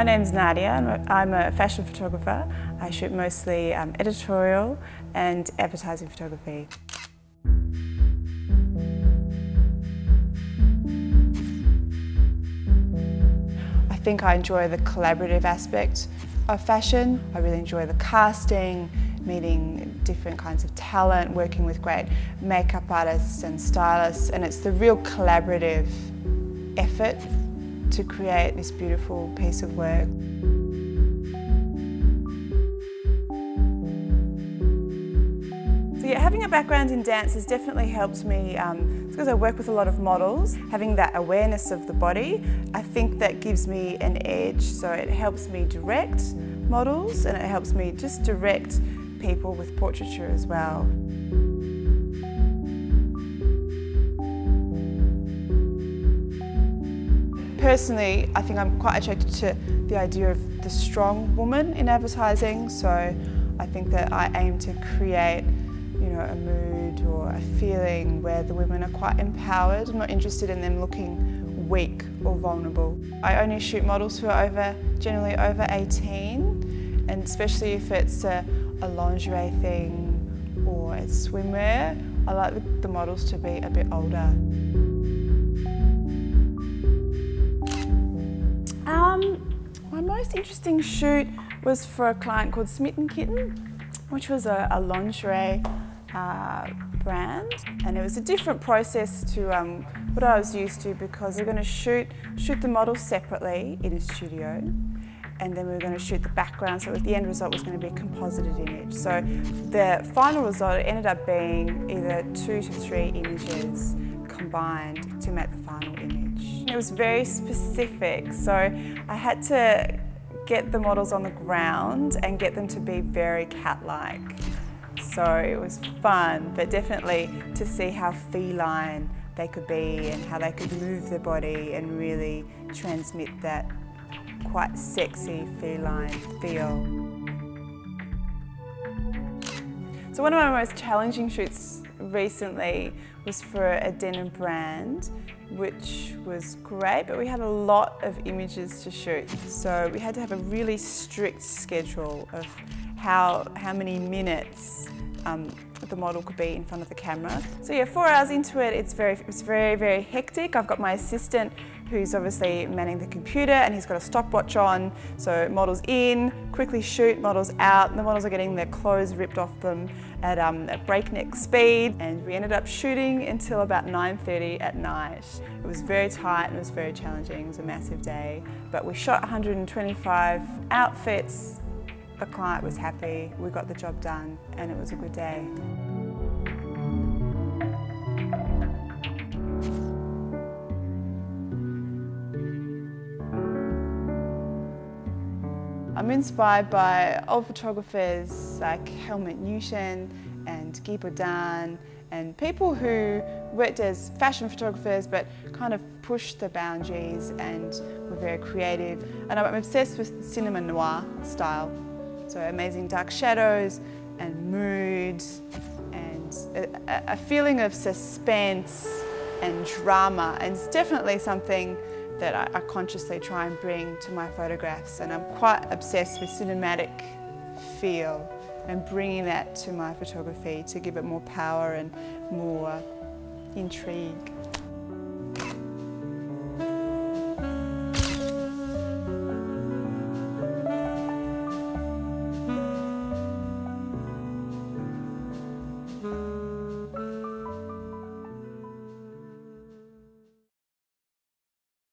My name's Nadia. I'm a fashion photographer. I shoot mostly editorial and advertising photography. I think I enjoy the collaborative aspect of fashion. I really enjoy the casting, meeting different kinds of talent, working with great makeup artists and stylists, and it's the real collaborative effort to create this beautiful piece of work. So yeah, having a background in dance has definitely helped me because I work with a lot of models. Having that awareness of the body, I think that gives me an edge. So it helps me direct models and it helps me just direct people with portraiture as well. Personally, I think I'm quite attracted to the idea of the strong woman in advertising, so I think that I aim to create, a mood or a feeling where the women are quite empowered. I'm not interested in them looking weak or vulnerable. I only shoot models who are generally over 18, and especially if it's a lingerie thing or it's swimwear, I like the models to be a bit older. My most interesting shoot was for a client called Smitten Kitten, which was a lingerie brand, and it was a different process to what I was used to, because we're going to shoot the models separately in a studio, and then we were going to shoot the background, so the end result was going to be a composited image. So the final result ended up being either 2 to 3 images combined to make the final image. It was very specific, so I had to get the models on the ground and get them to be very cat-like. So it was fun, but definitely to see how feline they could be and how they could move their body and really transmit that quite sexy feline feel. So one of my most challenging shoots recently was for a denim brand, which was great, but we had a lot of images to shoot. So we had to have a really strict schedule of how many minutes the model could be in front of the camera. So yeah, 4 hours into it, it's very, very hectic. I've got my assistant who's obviously manning the computer, and he's got a stopwatch on. So models in, quickly shoot, models out. The models are getting their clothes ripped off them at breakneck speed. And we ended up shooting until about 9:30 at night. It was very tight and it was very challenging. It was a massive day. But we shot 125 outfits. The client was happy, we got the job done, and it was a good day. I'm inspired by old photographers like Helmut Newton and Guy Bourdin, and people who worked as fashion photographers but kind of pushed the boundaries and were very creative. And I'm obsessed with cinema noir style. So amazing dark shadows and mood and a feeling of suspense and drama. And it's definitely something that I consciously try and bring to my photographs. And I'm quite obsessed with cinematic feel and bringing that to my photography to give it more power and more intrigue.